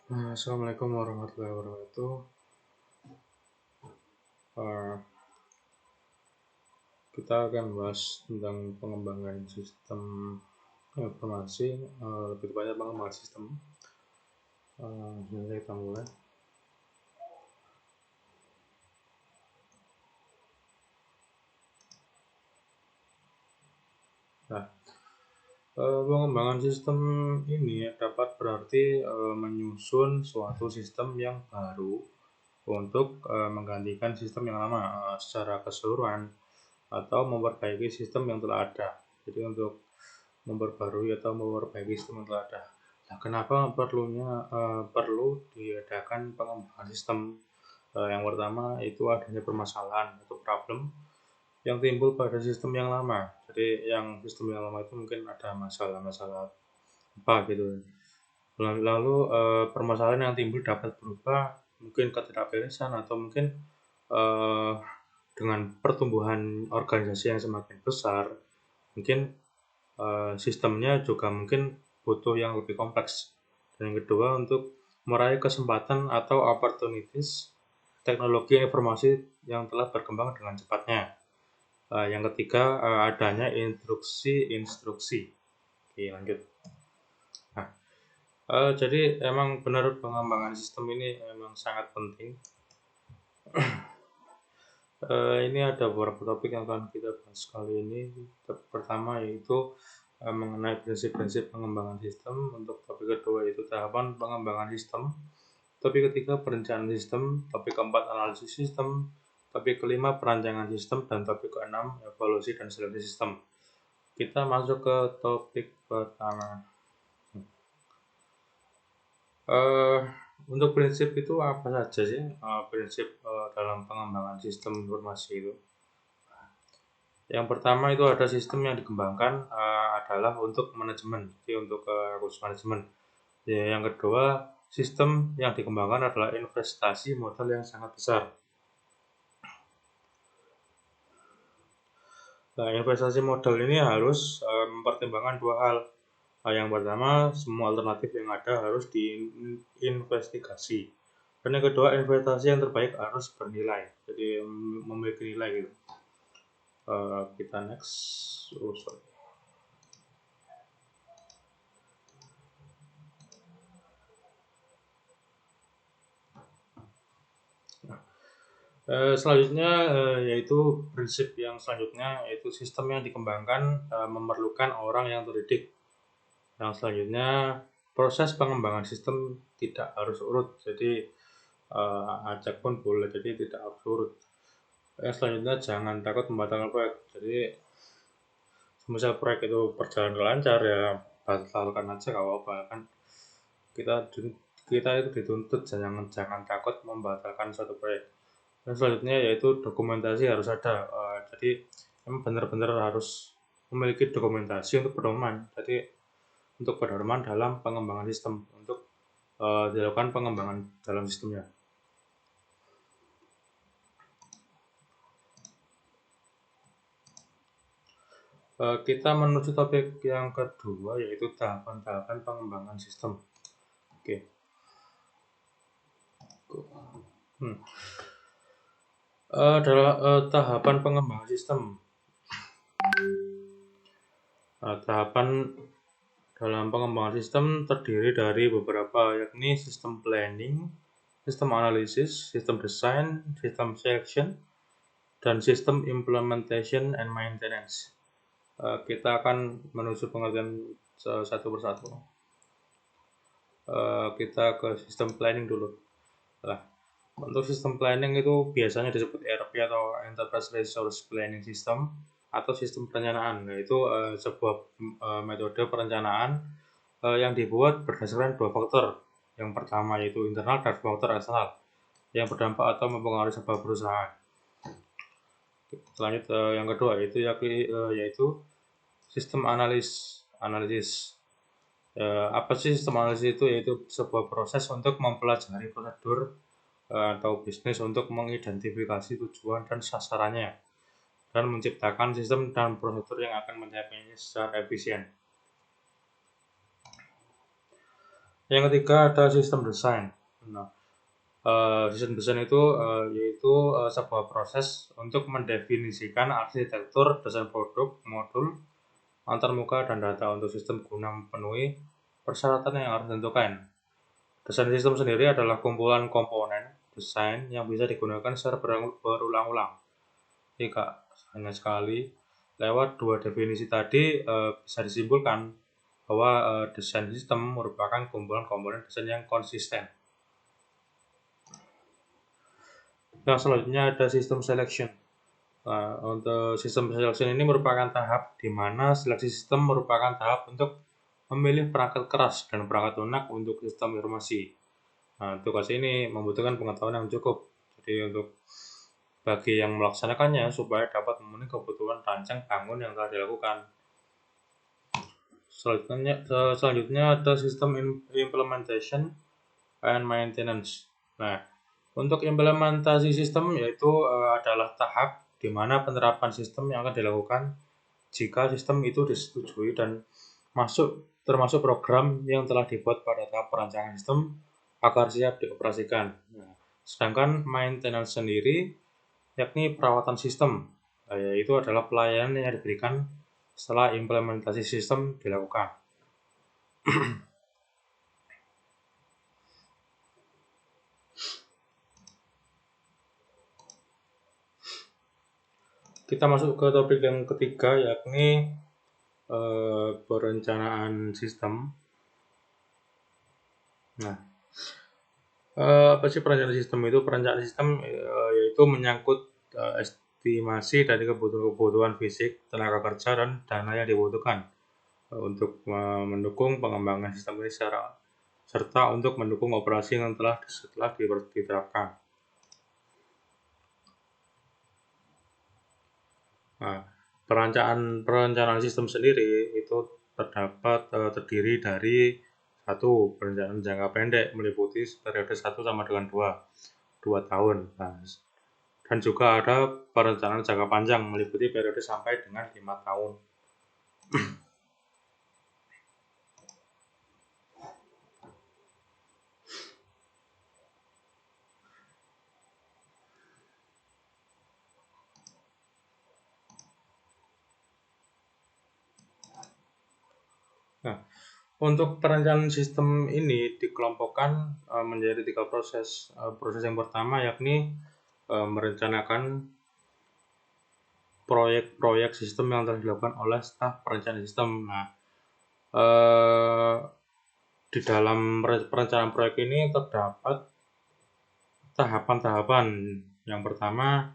Assalamualaikum warahmatullahi wabarakatuh. Eh, kita akan bahas tentang pengembangan sistem informasi, lebih tepatnya pengembangan sistem. Jadi kita mulai. Nah, pengembangan sistem ini dapat berarti menyusun suatu sistem yang baru untuk menggantikan sistem yang lama secara keseluruhan atau memperbaiki sistem yang telah ada. Jadi untuk memperbarui atau memperbaiki sistem yang telah ada. Nah, kenapa perlu diadakan pengembangan sistem? Yang pertama itu adanya permasalahan atau problem yang timbul pada sistem yang lama. Jadi yang sistem yang lama itu mungkin ada masalah-masalah apa gitu. Lalu permasalahan yang timbul dapat berupa mungkin ketidakberesan atau mungkin eh, dengan pertumbuhan organisasi yang semakin besar, mungkin sistemnya juga mungkin butuh yang lebih kompleks. Dan yang kedua, untuk meraih kesempatan atau opportunities teknologi informasi yang telah berkembang dengan cepatnya. Yang ketiga, adanya instruksi-instruksi. Oke, lanjut. Nah, jadi emang benar pengembangan sistem ini memang sangat penting. Ini ada beberapa topik yang akan kita bahas kali ini. Pertama yaitu mengenai prinsip-prinsip pengembangan sistem. Untuk topik kedua yaitu tahapan pengembangan sistem. Topik ketiga perencanaan sistem. Topik keempat analisis sistem. Topik kelima perancangan sistem. Dan topik keenam evaluasi dan seleksi sistem. Kita masuk ke topik pertama. Uh, untuk prinsip itu apa saja sih prinsip dalam pengembangan sistem informasi itu? Yang pertama itu ada sistem yang dikembangkan adalah untuk manajemen, jadi untuk kursus manajemen. Ya, yang kedua, sistem yang dikembangkan adalah investasi modal yang sangat besar. Nah, investasi modal ini harus mempertimbangkan dua hal. Yang pertama, semua alternatif yang ada harus diinvestigasi. Dan yang kedua, investasi yang terbaik harus bernilai, jadi memiliki nilai gitu. Kita next. Sorry. Selanjutnya yaitu prinsip yang selanjutnya yaitu sistem yang dikembangkan memerlukan orang yang terdidik. Yang selanjutnya proses pengembangan sistem tidak harus urut, jadi acak pun boleh, jadi tidak harus urut. Yang selanjutnya jangan takut membatalkan proyek. Jadi misal proyek itu berjalan lancar ya batalkan aja gak apa-apa kan. Kita itu dituntut jangan takut membatalkan suatu proyek. Dan selanjutnya yaitu dokumentasi harus ada. Jadi memang benar-benar harus memiliki dokumentasi untuk pedoman. Jadi untuk pedoman dalam pengembangan sistem untuk dilakukan pengembangan dalam sistemnya. Kita menuju topik yang kedua yaitu tahapan-tahapan pengembangan sistem. Oke. Adalah tahapan pengembangan sistem. Tahapan dalam pengembangan sistem terdiri dari beberapa, yakni sistem planning, sistem analisis, sistem design, sistem selection, dan sistem implementation and maintenance. Kita akan menuju pengertian satu persatu. Kita ke sistem planning dulu. Nah, untuk sistem planning itu biasanya disebut ERP atau Enterprise Resource Planning System atau sistem perencanaan, yaitu sebuah metode perencanaan yang dibuat berdasarkan dua faktor. Yang pertama yaitu internal dan faktor eksternal yang berdampak atau mempengaruhi sebuah perusahaan. Lanjut yang kedua yaitu sistem analisis. Apa sih sistem analisis itu? Yaitu sebuah proses untuk mempelajari prosedur atau bisnis untuk mengidentifikasi tujuan dan sasarannya dan menciptakan sistem dan prosedur yang akan mencapainya secara efisien. Yang ketiga ada sistem desain. Nah, sistem desain itu yaitu sebuah proses untuk mendefinisikan arsitektur desain produk, modul, antarmuka, dan data untuk sistem guna memenuhi persyaratan yang harus ditentukan. Desain sistem sendiri adalah kumpulan komponen desain yang bisa digunakan secara berulang-ulang. Jika hanya sekali lewat dua definisi tadi bisa disimpulkan bahwa desain sistem merupakan kumpulan komponen desain yang konsisten. Yang selanjutnya ada sistem selection. Untuk sistem selection ini merupakan tahap di mana seleksi sistem merupakan tahap untuk memilih perangkat keras dan perangkat lunak untuk sistem informasi. Tugas ini membutuhkan pengetahuan yang cukup. Jadi untuk bagi yang melaksanakannya supaya dapat memenuhi kebutuhan rancang bangun yang telah dilakukan. Selanjutnya ada sistem implementation and maintenance. Nah, untuk implementasi sistem yaitu adalah tahap di mana penerapan sistem yang akan dilakukan jika sistem itu disetujui dan termasuk program yang telah dibuat pada tahap perancangan sistem agar siap dioperasikan. Nah, sedangkan maintenance sendiri yakni perawatan sistem, yaitu adalah pelayanan yang diberikan setelah implementasi sistem dilakukan. Kita masuk ke topik yang ketiga, yakni perencanaan sistem. Nah, apa sih perencanaan sistem itu? Perencanaan sistem yaitu menyangkut estimasi dari kebutuhan fisik, tenaga kerja, dan dana yang dibutuhkan untuk mendukung pengembangan sistem ini serta untuk mendukung operasi yang setelah diterapkan. Nah, perencanaan sistem sendiri itu terdiri dari satu, perencanaan jangka pendek meliputi periode 1 sama dengan 2 tahun. Nah, dan juga ada perencanaan jangka panjang meliputi periode sampai dengan 5 tahun. Nah, untuk perencanaan sistem ini dikelompokkan menjadi 3 proses. Proses yang pertama yakni merencanakan proyek-proyek sistem yang telah dilakukan oleh staf perencanaan sistem. Nah, di dalam perencanaan proyek ini terdapat tahapan-tahapan. Yang pertama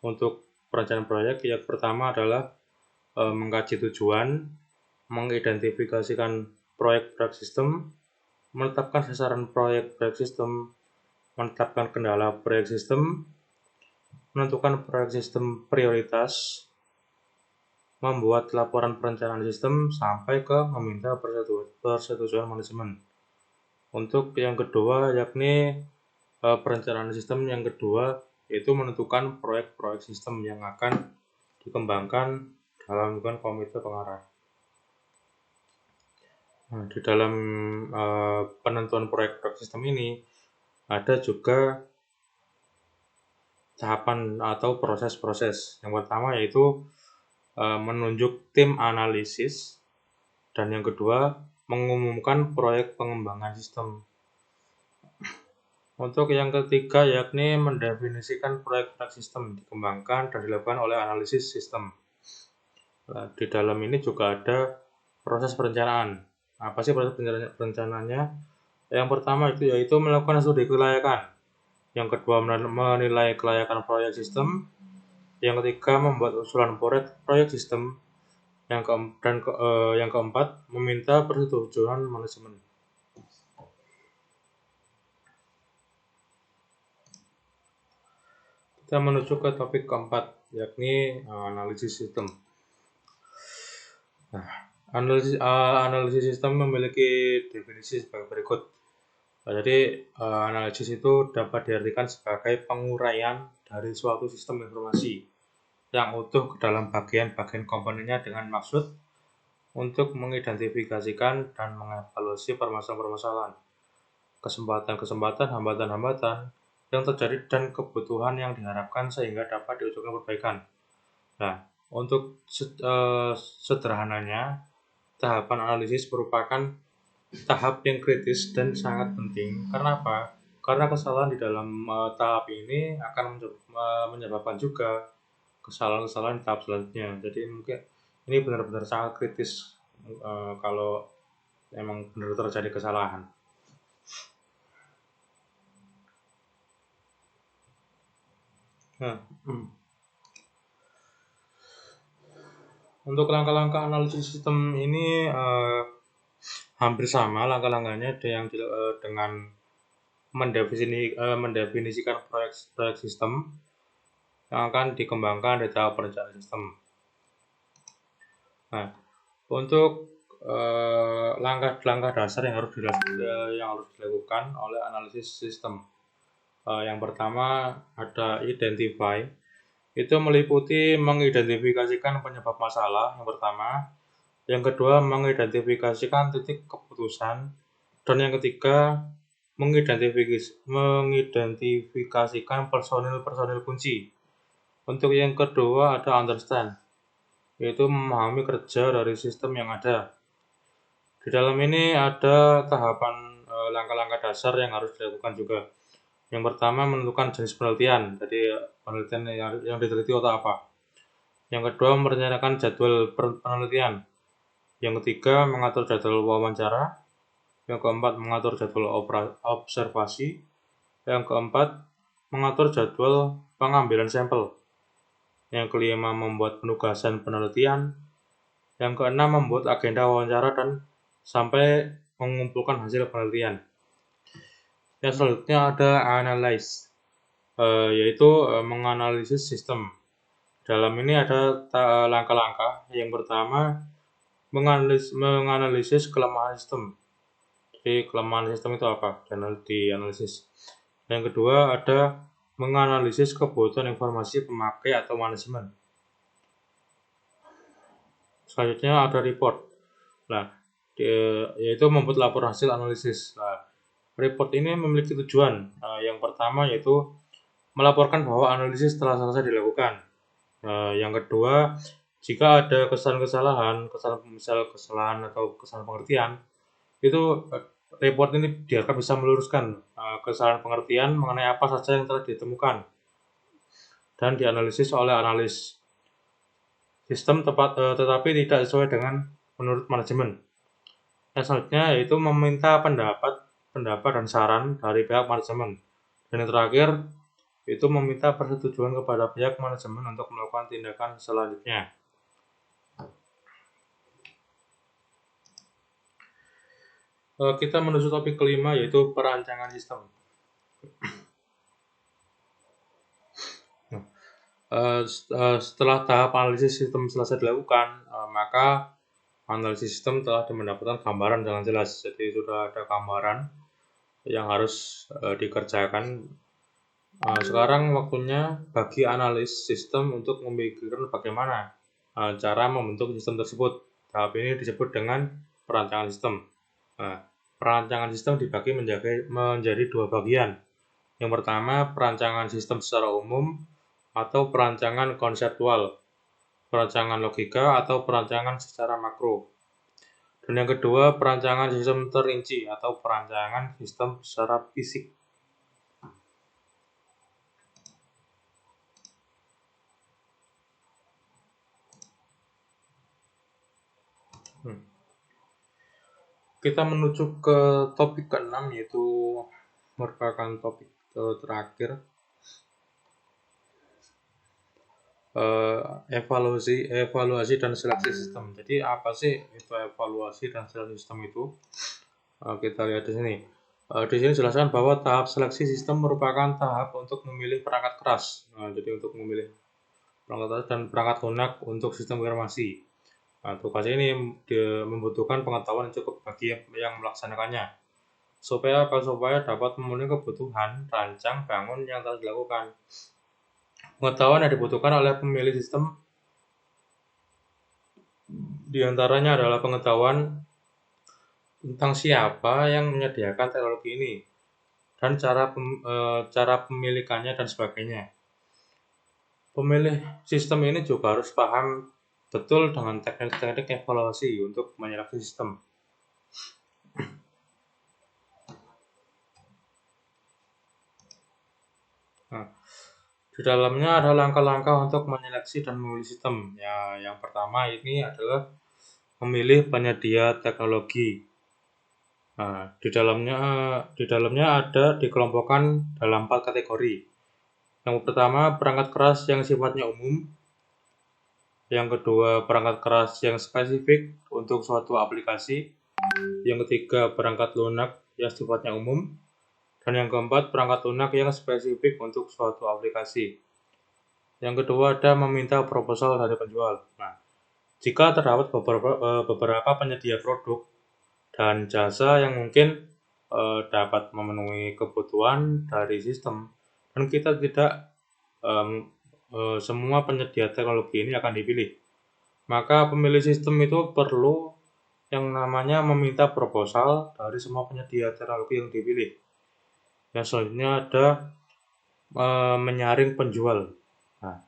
untuk perencanaan proyek, yang pertama adalah mengkaji tujuan, mengidentifikasikan proyek-proyek sistem, menetapkan sasaran proyek-proyek sistem, menetapkan kendala proyek sistem, menentukan proyek sistem prioritas, membuat laporan perencanaan sistem, sampai ke meminta persetujuan manajemen. Untuk yang kedua yakni perencanaan sistem yang kedua yaitu menentukan proyek-proyek sistem yang akan dikembangkan dalam komite pengarah. Nah, di dalam penentuan proyek-proyek sistem ini ada juga tahapan atau proses-proses. Yang pertama yaitu menunjuk tim analisis, dan yang kedua mengumumkan proyek pengembangan sistem. Untuk yang ketiga yakni mendefinisikan proyek-proyek sistem dikembangkan dan dilakukan oleh analisis sistem. Nah, di dalam ini juga ada proses perencanaan. Apa sih proses perencanaannya? Yang pertama itu yaitu melakukan studi kelayakan. Yang kedua menilai kelayakan proyek sistem. Yang ketiga membuat usulan proyek sistem. Yang keempat meminta persetujuan manajemen. Kita menuju ke topik keempat, yakni analisis sistem. Nah, analisis sistem memiliki definisi sebagai berikut. Jadi, analisis itu dapat diartikan sebagai penguraian dari suatu sistem informasi yang utuh ke dalam bagian-bagian komponennya dengan maksud untuk mengidentifikasikan dan mengevaluasi permasalahan-permasalahan kesempatan-kesempatan, hambatan-hambatan yang terjadi dan kebutuhan yang diharapkan sehingga dapat diusulkan perbaikan. Nah, untuk sederhananya, tahapan analisis merupakan tahap yang kritis dan sangat penting. Karena apa? Karena kesalahan di dalam tahap ini akan menyebabkan juga kesalahan-kesalahan di tahap selanjutnya. Jadi mungkin ini benar-benar sangat kritis kalau emang benar terjadi kesalahan. Nah, untuk langkah-langkah analisis sistem ini hampir sama langkah-langkahnya dengan mendefinisikan proyek sistem yang akan dikembangkan di tahap perencanaan sistem. Nah, untuk langkah-langkah dasar yang harus dilakukan oleh analisis sistem. Yang pertama ada identify. Itu meliputi mengidentifikasikan penyebab masalah yang pertama. Yang kedua, mengidentifikasikan titik keputusan. Dan yang ketiga, mengidentifikasikan personil-personil kunci. Untuk yang kedua ada understand, yaitu memahami kerja dari sistem yang ada. Di dalam ini ada tahapan langkah-langkah dasar yang harus dilakukan juga. Yang pertama menentukan jenis penelitian, jadi penelitian yang diteliti atau apa. Yang kedua merencanakan jadwal penelitian. Yang ketiga mengatur jadwal wawancara. Yang keempat mengatur jadwal observasi. Yang keempat mengatur jadwal pengambilan sampel. Yang kelima membuat penugasan penelitian. Yang keenam membuat agenda wawancara dan sampai mengumpulkan hasil penelitian. Yang selanjutnya ada analyze, yaitu menganalisis sistem. Dalam ini ada langkah-langkah. Yang pertama menganalisis kelemahan sistem. Jadi kelemahan sistem itu apa? Dianalisis. Yang kedua ada menganalisis kebutuhan informasi pemakai atau manajemen. Selanjutnya ada report. Nah, yaitu membuat laporan hasil analisis. Nah, report ini memiliki tujuan. Yang pertama yaitu melaporkan bahwa analisis telah selesai dilakukan. Yang kedua, jika ada kesalahan atau kesalahan pengertian, itu report ini diharapkan bisa meluruskan kesalahan pengertian mengenai apa saja yang telah ditemukan dan dianalisis oleh analis sistem tetapi tidak sesuai dengan menurut manajemen. Yang selanjutnya yaitu meminta pendapat dan saran dari pihak manajemen. Dan yang terakhir itu meminta persetujuan kepada pihak manajemen untuk melakukan tindakan selanjutnya. Kita menuju topik kelima yaitu perancangan sistem. Setelah tahap analisis sistem selesai dilakukan, maka analisis sistem telah mendapatkan gambaran dengan jelas. Jadi sudah ada gambaran yang harus dikerjakan. Sekarang waktunya bagi analis sistem untuk memikirkan bagaimana cara membentuk sistem tersebut. Tahap ini disebut dengan perancangan sistem. Perancangan sistem dibagi menjadi dua bagian. Yang pertama, perancangan sistem secara umum atau perancangan konseptual, perancangan logika atau perancangan secara makro. Dan yang kedua, perancangan sistem terinci atau perancangan sistem secara fisik. Kita menuju ke topik ke-6 yaitu merupakan topik terakhir, evaluasi dan seleksi sistem. Jadi apa sih itu evaluasi dan seleksi sistem itu? Kita lihat di sini. Di sini jelaskan bahwa tahap seleksi sistem merupakan tahap untuk memilih perangkat keras. Jadi untuk memilih perangkat keras dan perangkat lunak untuk sistem informasi. Tugas ini membutuhkan pengetahuan yang cukup bagi yang melaksanakannya. Supaya dapat memenuhi kebutuhan rancang bangun yang telah dilakukan. Pengetahuan yang dibutuhkan oleh pemilih sistem diantaranya adalah pengetahuan tentang siapa yang menyediakan teknologi ini, dan cara pemilikannya dan sebagainya. Pemilih sistem ini juga harus paham betul dengan teknik-teknik evaluasi untuk menyeleksi sistem. Nah, di dalamnya ada langkah-langkah untuk menyeleksi dan memilih sistem. Ya, yang pertama ini adalah memilih penyedia teknologi. Nah, di dalamnya ada dikelompokkan dalam 4 kategori. Yang pertama, perangkat keras yang sifatnya umum. Yang kedua, perangkat keras yang spesifik untuk suatu aplikasi. Yang ketiga, perangkat lunak yang sifatnya umum. Dan yang keempat, perangkat lunak yang spesifik untuk suatu aplikasi. Yang kedua, ada meminta proposal dari penjual. Nah, jika terdapat beberapa penyedia produk dan jasa yang mungkin dapat memenuhi kebutuhan dari sistem, dan kita tidak semua penyedia teknologi ini akan dipilih. Maka pemilih sistem itu perlu yang namanya meminta proposal dari semua penyedia teknologi yang dipilih. Yang selanjutnya ada menyaring penjual. Nah,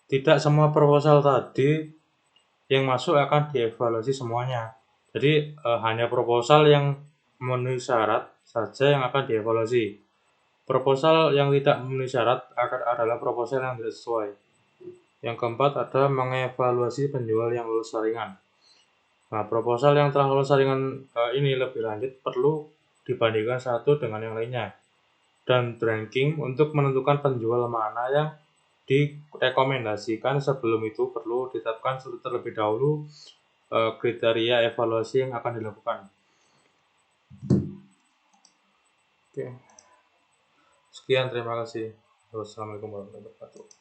tidak semua proposal tadi yang masuk akan dievaluasi semuanya. Jadi hanya proposal yang memenuhi syarat saja yang akan dievaluasi. Proposal yang tidak memenuhi syarat adalah proposal yang tidak sesuai. Yang keempat ada mengevaluasi penjual yang lulus saringan. Nah, proposal yang telah lulus saringan ini lebih lanjut perlu dibandingkan satu dengan yang lainnya. Dan ranking untuk menentukan penjual mana yang direkomendasikan. Sebelum itu perlu ditetapkan terlebih dahulu kriteria evaluasi yang akan dilakukan. Oke. Sekian, terima kasih. Wassalamualaikum warahmatullahi wabarakatuh.